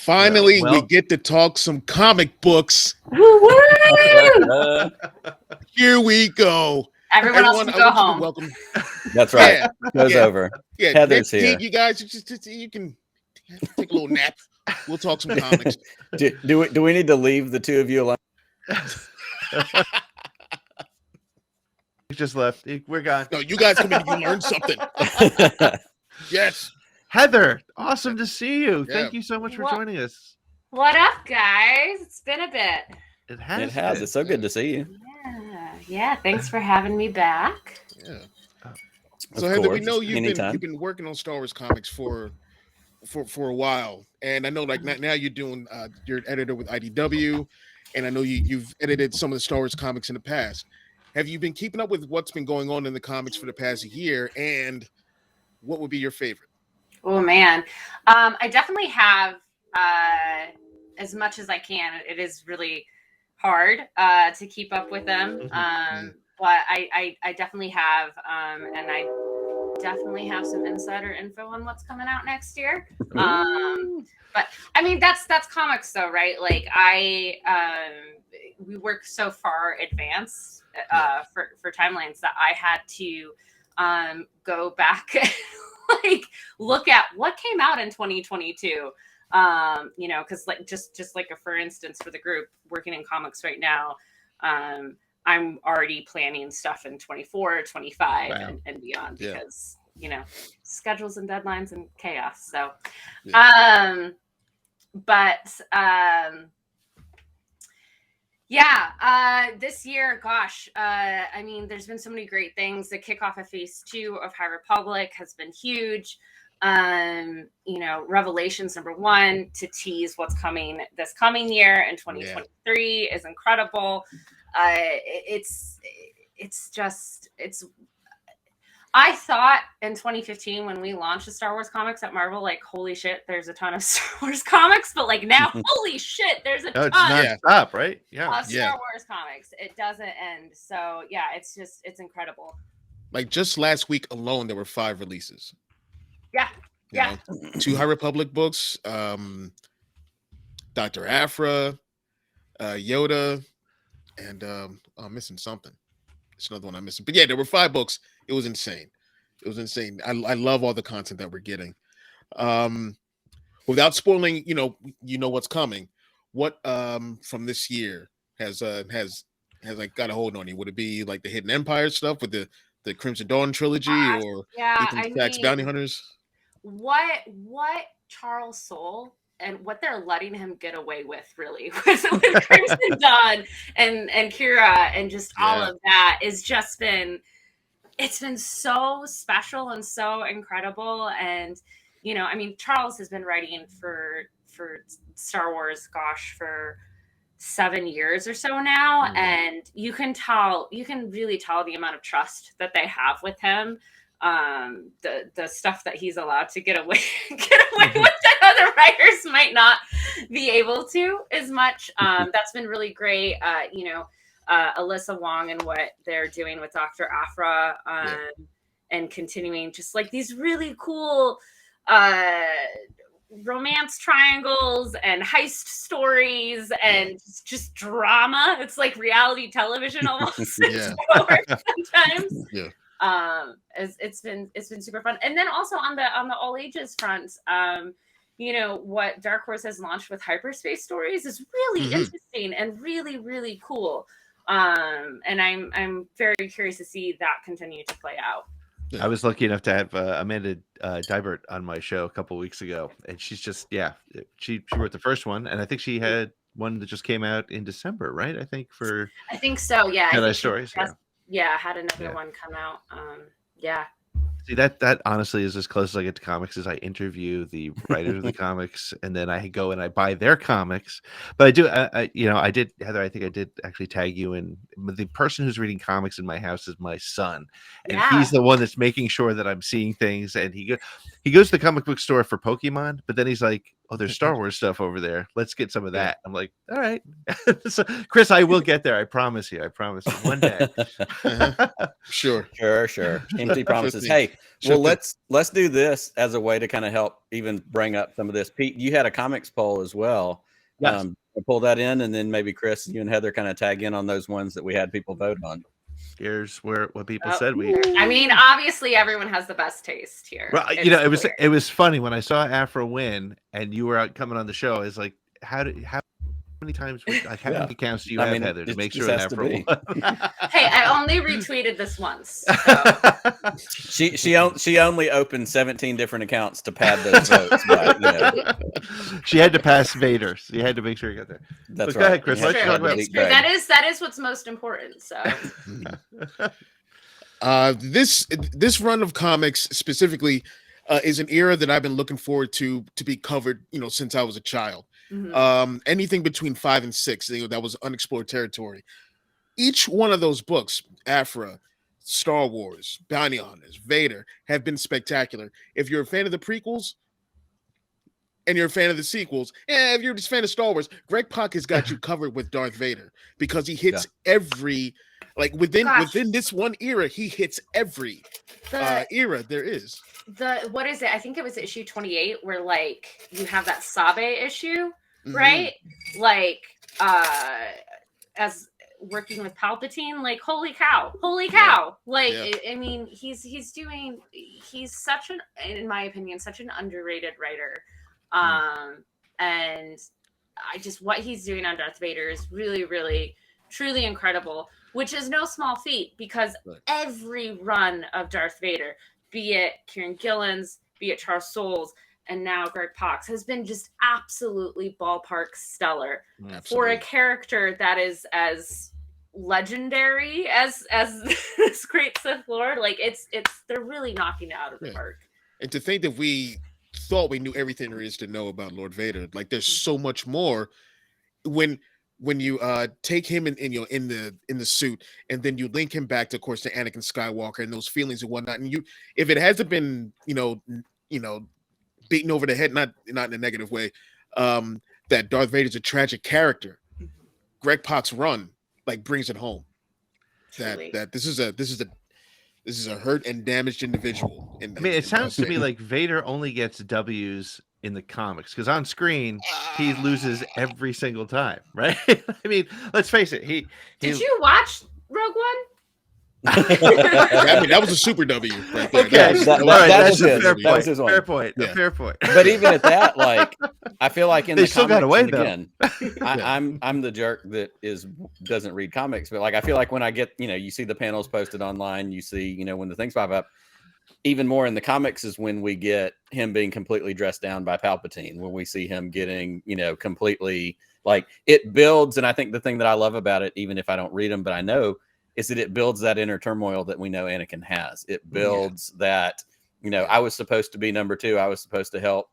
Finally, we get to talk some comic books. Here we go. Everyone else can go home. Welcome. That's right. Goes over. Yeah, Heather's here. You guys, you can take a little nap. We'll talk some comics. Do we need to leave the two of you alone? Just left. We're gone. No, you guys come in. You learn something. Yes. Heather, awesome to see you. Yeah. Thank you so much for joining us. What up, guys? It's been a bit. It has. It's so good to see you. Yeah. Thanks for having me back. Yeah. So Heather, we know you've been working on Star Wars comics for a while, and I know like now you're doing you're an editor with IDW, and I know you've edited some of the Star Wars comics in the past. Have you been keeping up with what's been going on in the comics for the past year, and what would be your favorite? Oh man, I definitely have as much as I can. It is really hard to keep up with them, but I definitely have, and I definitely have some insider info on what's coming out next year. But I mean, that's comics though, right? Like we work so far advanced for timelines that I had to go back like look at what came out in 2022. Because like just like for instance, for the group working in comics right now, I'm already planning stuff in 24, 25 and beyond because schedules and deadlines and chaos. So this year, gosh, I mean, there's been so many great things. The kickoff of Phase 2 of High Republic has been huge. Revelations #1 to tease what's coming this coming year in 2023 is incredible. I thought in 2015 when we launched the Star Wars comics at Marvel, like, holy shit, there's a ton of Star Wars comics, but like now, holy shit, there's a ton. It's non-stop, right? Of Star Wars comics. It doesn't end. So yeah, it's incredible. Like just last week alone, there were 5 releases. Yeah. 2 High Republic books, Dr. Aphra, Yoda, and I'm missing something. It's another one I'm missing. But yeah, there were 5 books. It was insane. I love all the content that we're getting. Without spoiling, what's coming. What from this year has like got a hold on you? Would it be like the Hidden Empire stuff with the Crimson Dawn trilogy or Ethan Stacks Bounty Hunters? What Charles Soule and what they're letting him get away with, really, with Crimson Dawn and Kira and just all of that is just it's been so special and so incredible. And I mean, Charles has been writing for Star Wars, gosh, for 7 years or so now, and you can really tell the amount of trust that they have with him. The stuff that he's allowed to get away with that other writers might not be able to as much. That's been really great. Alyssa Wong and what they're doing with Dr. Aphra, and continuing just like these really cool romance triangles and heist stories and just drama. It's like reality television almost. Sometimes. Yeah. It's been super fun. And then also on the all ages front, what Dark Horse has launched with hyperspace stories is really interesting and really, really cool. And I'm very curious to see that continue to play out. I was lucky enough to have Amanda Dibert on my show a couple of weeks ago, and she's just she wrote the first one, and I think she had one that just came out in December, right? I think so. Yeah. Jedi Stories. Yeah, had another one come out. See, that honestly is as close as I get to comics. Is I interview the writers of the comics, and then I go and I buy their comics. But I do, I did, Heather. I think I did actually tag you in. The person who's reading comics in my house is my son, and he's the one that's making sure that I'm seeing things. And he goes to the comic book store for Pokemon, but then he's like, oh, there's Star Wars stuff over there. Let's get some of that. I'm like, all right. So, Chris, I will get there. I promise you. One day. Sure. Empty promises. Hey, well, let's do this as a way to kind of help even bring up some of this. Pete, you had a comics poll as well. Yes. Pull that in, and then maybe Chris, you and Heather kind of tag in on those ones that we had people vote on. Here's what people said. I mean, obviously, everyone has the best taste here. Well, it was funny when I saw Afra win, and you were out coming on the show. It's like, how many times? How many accounts do you have, Heather, to make sure that Afra won? Hey, I only retweeted this once. So. She only opened 17 different accounts to pad those votes. But, she had to pass Vader. So you had to make sure you got there. That's right. Go ahead, Chris. Let's talk about that is what's most important. So. This run of comics specifically is an era that I've been looking forward to be covered, since I was a child. Mm-hmm. Anything between 5 and 6, that was unexplored territory. Each one of those books, Afra, Star Wars, Bounty Hunters, Vader, have been spectacular. If you're a fan of the prequels and you're a fan of the sequels, if you're just a fan of Star Wars, Greg Pak has got you covered with Darth Vader, because he hits every, within this one era, he hits every era there is. What is it? I think it was issue 28 where you have that Sabe issue, right? As working with Palpatine, holy cow. I mean, he's such in my opinion, such an underrated writer. And what he's doing on Darth Vader is really, really, truly incredible, which is no small feat, because every run of Darth Vader, be it Kieran Gillen's, be it Charles Soule's, and now Greg Pak's, has been just absolutely ballpark stellar. For a character that is as legendary as this great Sith Lord. They're really knocking it out of the park. And to think that we thought we knew everything there is to know about Lord Vader, there's so much more when you take him in the suit, and then you link him back to, of course, to Anakin Skywalker and those feelings and whatnot. And if it hasn't been beaten over the head, not in a negative way, that Darth Vader's a tragic character, Greg Pak's run brings it home. That this is a hurt and damaged individual. It sounds to me like Vader only gets W's in the comics, because on screen he loses every single time, right? I mean, let's face it. Did you watch Rogue One? That was a super W right there. Okay, that's a fair point. Fair point. But even at that, I feel like they still got away though. Again, I'm the jerk that doesn't read comics, but I feel like when I get, you see the panels posted online, you see, when the things pop up. Even more in the comics is when we get him being completely dressed down by Palpatine, when we see him getting, completely it builds. And I think the thing that I love about it, even if I don't read them, but I know, is that it builds that inner turmoil that we know Anakin has. It builds that, I was supposed to be number 2. I was supposed to help.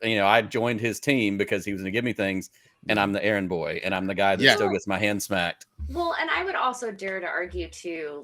I joined his team because he was going to give me things, and I'm the errand boy, and I'm the guy that still gets my hand smacked. Well, and I would also dare to argue too,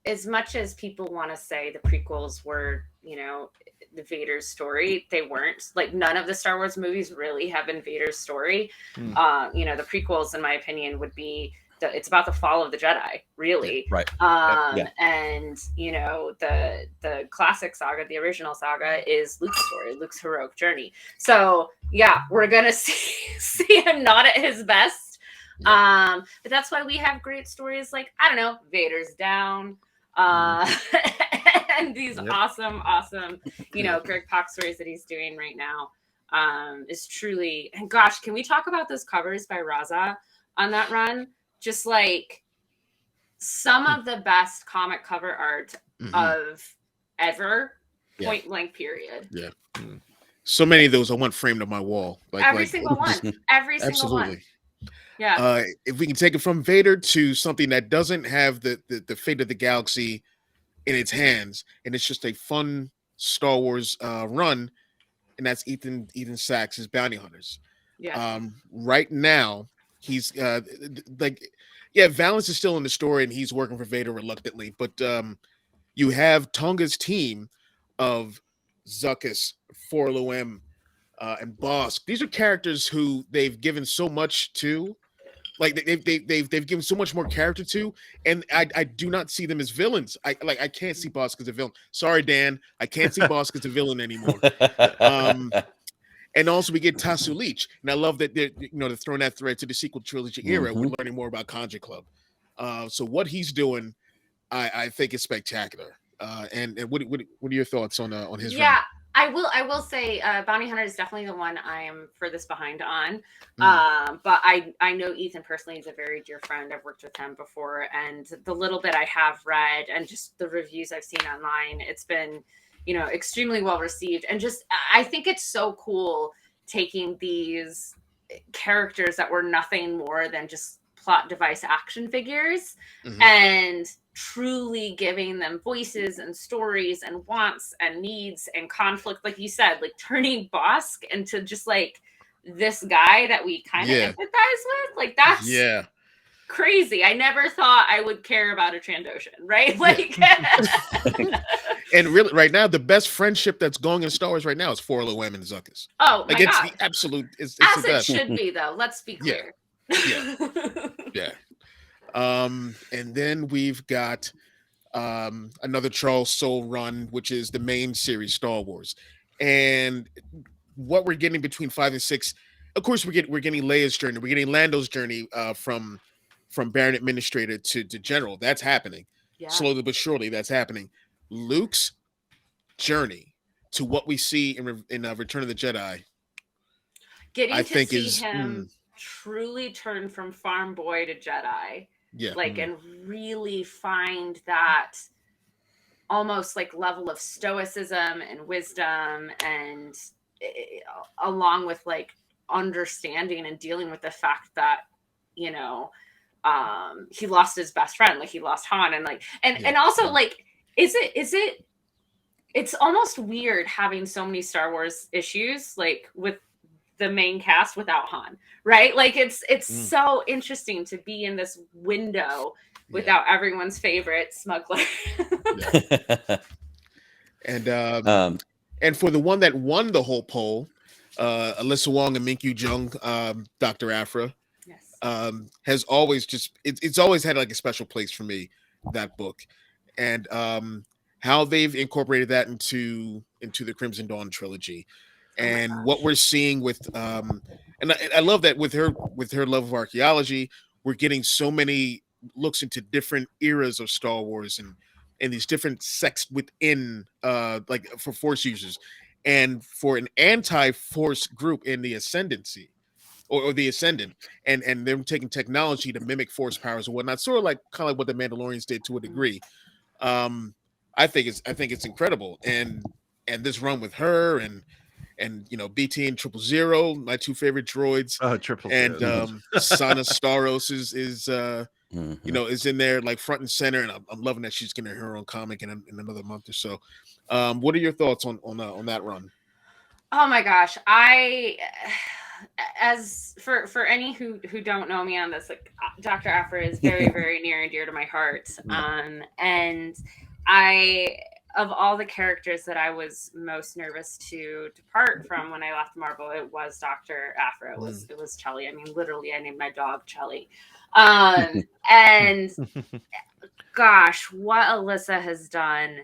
as much as people want to say the prequels were, the Vader's story, they weren't. None of the Star Wars movies really have been Vader's story. The prequels, in my opinion, would be it's about the fall of the Jedi, really. Right. And the classic saga, the original saga, is Luke's story, Luke's heroic journey. So we're gonna see him not at his best. But that's why we have great stories Vader's Down. And these awesome, Greg Pak stories that he's doing right now is truly, and gosh, can we talk about those covers by Raza on that run? Just some of the best comic cover art of ever, point blank period. Yeah. So many of those I want framed on my wall. Every single one. Every single one. Yeah. If we can take it from Vader to something that doesn't have the fate of the galaxy in its hands, and it's just a fun Star Wars run, and that's Ethan Sachs' Bounty Hunters. Yeah. Right now, he's Valance is still in the story, and he's working for Vader reluctantly, but you have Tonga's team of Zuckuss, 4LOM, and Bosk. These are characters who they've given so much to. Like they've given so much more character to, and I do not see them as villains. I can't see Bosk as a villain. Sorry, Dan, I can't see Bosk as a villain anymore. And also we get Tasu Leech, and I love that they're throwing that thread to the sequel trilogy era. We're learning more about Conjure Club. So what he's doing, I think is spectacular. And what are your thoughts on his run? I will say Bounty Hunter is definitely the one I am furthest behind on. But I know Ethan personally is a very dear friend. I've worked with him before, and the little bit I have read and just the reviews I've seen online, it's been, extremely well received. And just, I think it's so cool taking these characters that were nothing more than just plot device action figures and truly giving them voices and stories and wants and needs and conflict, like you said, like turning Bosk into just like this guy that we kind of empathize with. Like that's crazy. I never thought I would care about a Trandoshan, right? Like and really right now the best friendship that's going in Star Wars right now is Forlo M and Zuckuss. Oh like my it's God. the absolute it's as the it best. should be, though. Let's be clear. Yeah. And then we've got another Charles Soule run, which is the main series Star Wars. And what we're getting between 5 and 6, of course, we're getting Leia's journey, we're getting Lando's journey from Baron Administrator to General. That's happening. Slowly but surely, that's happening. Luke's journey to what we see in Return of the Jedi, getting I think to see him truly turn from farm boy to Jedi, and really find that almost like level of stoicism and wisdom, and along with like understanding and dealing with the fact that he lost his best friend, like he lost Han, and like and also like it's almost weird having so many Star Wars issues like with the main cast without Han, right? Like it's so interesting to be in this window without everyone's favorite smuggler. And for the one that won the whole poll, Alyssa Wong and Minkyu Jung, Dr. Aphra, has always it's always had like a special place for me, that book, and how they've incorporated that into the Crimson Dawn trilogy. And what we're seeing with and I love that with her love of archaeology, we're getting so many looks into different eras of Star Wars and these different sects within like for Force users and for an anti-Force group in the Ascendancy or the Ascendant, and them taking technology to mimic Force powers and whatnot, sort of like kind of like what the Mandalorians did to a degree. I think it's incredible, and this run with her and BT and 000, my two favorite droids. Oh, 000. And Sana Staros is is in there like front and center, and I'm loving that she's getting her own comic in another month or so. What are your thoughts on that run? Oh my gosh, as for any who don't know me on this, like Dr. Aphra is very very near and dear to my heart. And of all the characters that I was most nervous to depart from when I left Marvel, it was Dr. Aphra. It was Chelly. I mean, literally, I named my dog Chelly. And gosh, what Alyssa has done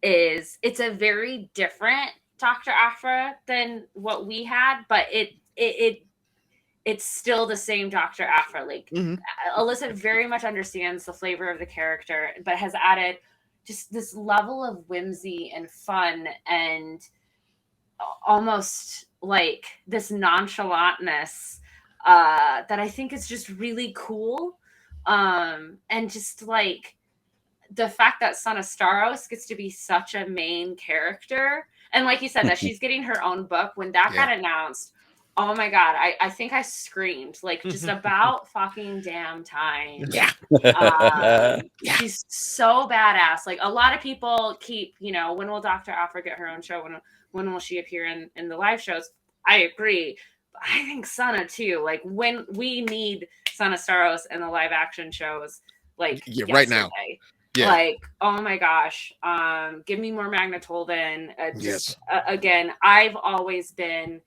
it's a very different Dr. Aphra than what we had, but it's still the same Dr. Aphra. Like Alyssa very much understands the flavor of the character, but has added just this level of whimsy and fun and almost like this nonchalantness that I think is just really cool. And just like the fact that Sana Staros gets to be such a main character. And like you said, that she's getting her own book. When that got announced, oh my God, I think I screamed like just about fucking damn time. She's so badass. Like a lot of people keep, when will Dr. Aphra get her own show? When will she appear in the live shows? I agree. But I think Sana too. Like when we need Sana Staros in the live action shows, like right now. Like, oh my gosh, give me more Magna Tolden. Again, I've always been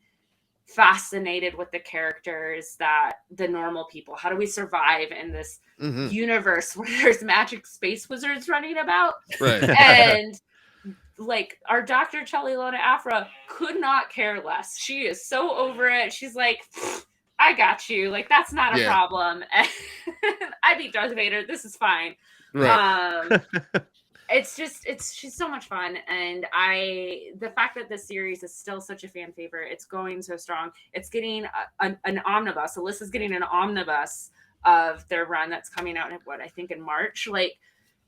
fascinated with the characters that the normal people. How do we survive in this universe where there's magic space wizards running about? Right. And like our Dr. Chelly Lona Afra could not care less. She is so over it. She's like, I got you. Like, that's not a problem. And I beat Darth Vader. This is fine. Right. She's so much fun. And the fact that this series is still such a fan favorite, it's going so strong. It's getting an omnibus. Alyssa's getting an omnibus of their run that's coming out in March. Like,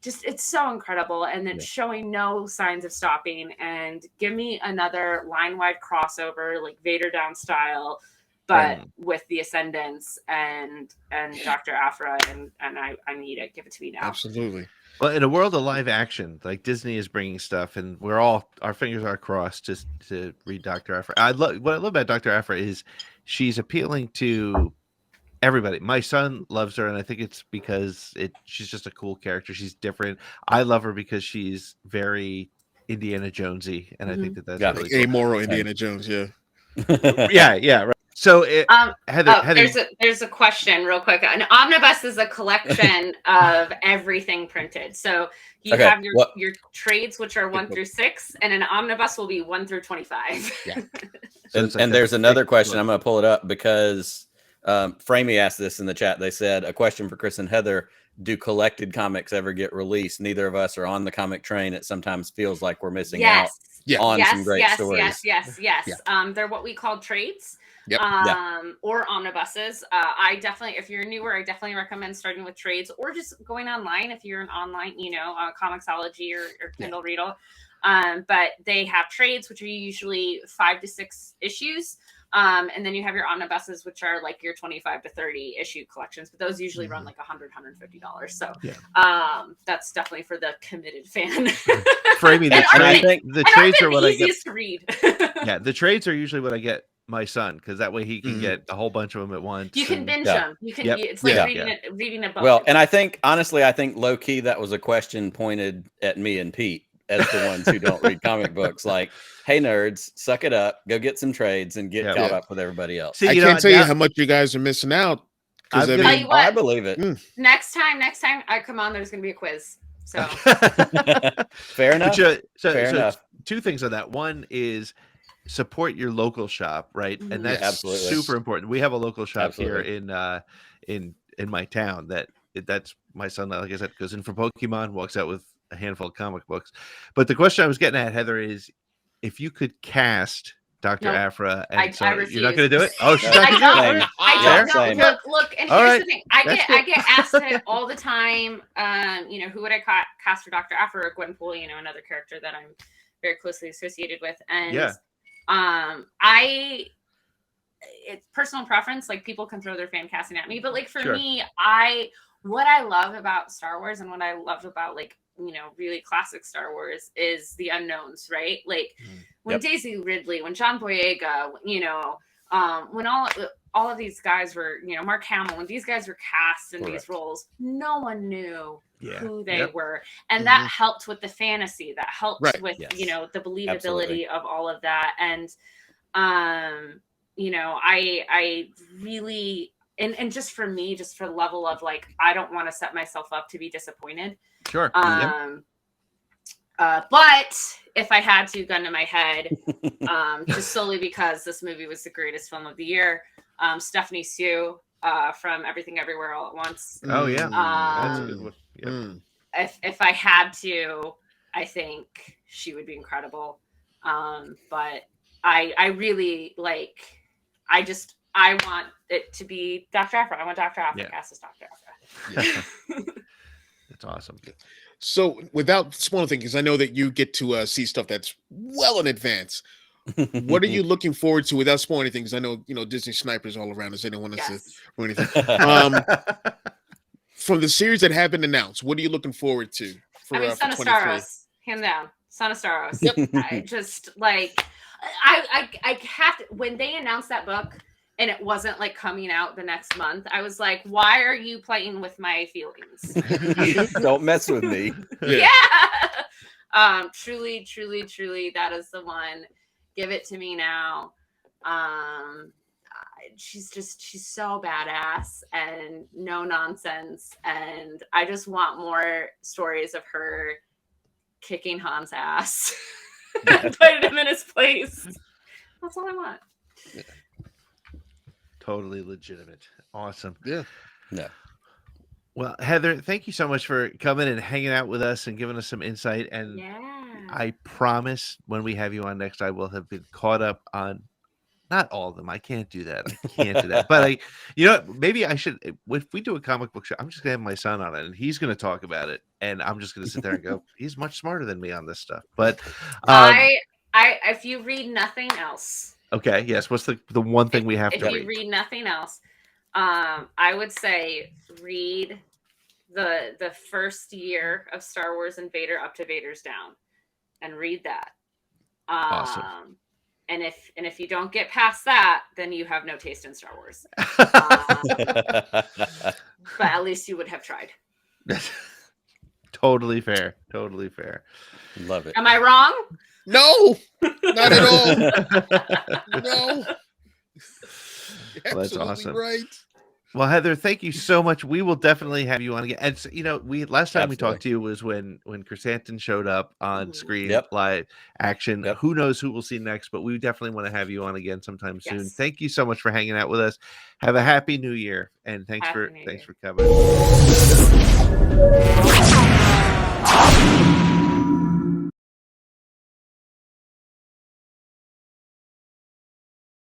just, it's so incredible. And then showing no signs of stopping, and give me another line-wide crossover, like Vader Down style, but with the Ascendants and Dr. Afra, and I need it. Give it to me now. Absolutely. Well, in a world of live action, like Disney is bringing stuff, and our fingers are crossed just to read Dr. Afra. What I love about Dr. Afra is she's appealing to everybody. My son loves her, and I think it's because she's just a cool character. She's different. I love her because she's very Indiana Jonesy, and I think that's really cool. Amoral Indiana Jones. Yeah. yeah. Right. So, Heather, there's a question real quick. An omnibus is a collection of everything printed. So you have your trades, which are 1 through 6, and an omnibus will be 1 through 25. Yeah. And there's another question. I'm going to pull it up because Framey asked this in the chat. They said, a question for Chris and Heather: do collected comics ever get released? Neither of us are on the comic train. It sometimes feels like we're missing out on some great stories. Yes. They're what we call trades. Yep. Or omnibuses. I definitely, if you're newer, I definitely recommend starting with trades, or just going online if you're an online, Comixology or Kindle Readle. But they have trades, which are usually 5 to 6 issues. And then you have your omnibuses, which are like your 25 to 30 issue collections, but those usually run like $100, $150. So that's definitely for the committed fan. Framey, the trades are what I get to read. Yeah, the trades are usually what I get my son, because that way he can get a whole bunch of them at once. You can binge them. You can. It's like reading a book. Well, and I think honestly, low key that was a question pointed at me and Pete as the ones who don't read comic books. Like, hey nerds, suck it up, go get some trades and get caught up with everybody else. See, I can't tell you how much you guys are missing out. I believe it. Next time I come on, there's going to be a quiz. So fair enough. Fair enough. 2 things on that. One is support your local shop, right? And that's super important. We have a local shop here in my town that's my son, like I said, goes in for Pokemon, walks out with a handful of comic books. But the question I was getting at, Heather, is if you could cast Dr. Afra, and I refuse. You're not going to do it? Oh, she's not going to do it. I don't know. Look, and here's the thing. I get asked it all the time. Who would I cast for Dr. Afra or Gwenpool? Another character that I'm very closely associated with, and it's personal preference. Like, people can throw their fan casting at me, but like for me, what I love about Star Wars and what I love about really classic Star Wars is the unknowns, right? Like when Daisy Ridley, when John Boyega, when all of these guys were, Mark Hamill, when these guys were cast in these roles, no one knew who they were. And that helped with the fantasy, that helped with, the believability of all of that. And, I really, and just for me, just for the level of like, I don't want to set myself up to be disappointed. Sure. But if I had to, gun to my head, just solely because this movie was the greatest film of the year, Stephanie Sue from Everything Everywhere All at Once. Oh yeah, that's a good one. Yep. If I had to, I think she would be incredible. But I really like. I want it to be Dr. Afra. I want Dr. Afra cast as Dr. Afra. Yeah. That's awesome. So, without spoiling things, because I know that you get to see stuff that's well in advance. What are you looking forward to without spoiling anything? Because I know Disney snipers all around us. They don't want us to or anything. From the series that have been announced, what are you looking forward to? Son of Staros, hands down. Son of Staros. Yep. I just like I have to, when they announced that book and it wasn't like coming out the next month, I was like, why are you playing with my feelings? Don't mess with me. Yeah. Truly, that is the one. Give it to me now. she's so badass and no nonsense, and I just want more stories of her kicking Han's ass and putting him in his place. That's all I want. Yeah. Totally legitimate. Awesome. Yeah. No. Well, Heather, thank you so much for coming and hanging out with us and giving us some insight. And I promise when we have you on next, I will have been caught up on not all of them. I can't do that. I can't do that. But maybe I should. If we do a comic book show, I'm just gonna have my son on it, and he's gonna talk about it, and I'm just gonna sit there and go, he's much smarter than me on this stuff. But if you read nothing else, okay, yes. What's the one thing we have to read? If you read nothing else, I would say read the first year of Star Wars and Vader up to Vader's down, and read that. Awesome. And if you don't get past that, then you have no taste in Star Wars. But at least you would have tried. Totally fair. Totally fair. Love it. Am I wrong? No, not at all. No. Well, that's awesome. Right. Well, Heather, thank you so much. We will definitely have you on again. And last time we talked to you was when Chrysanthemum showed up on screen, live action. Who knows who we'll see next, but we definitely want to have you on again sometime soon. Thank you so much for hanging out with us. Have a happy new year, and thanks for coming.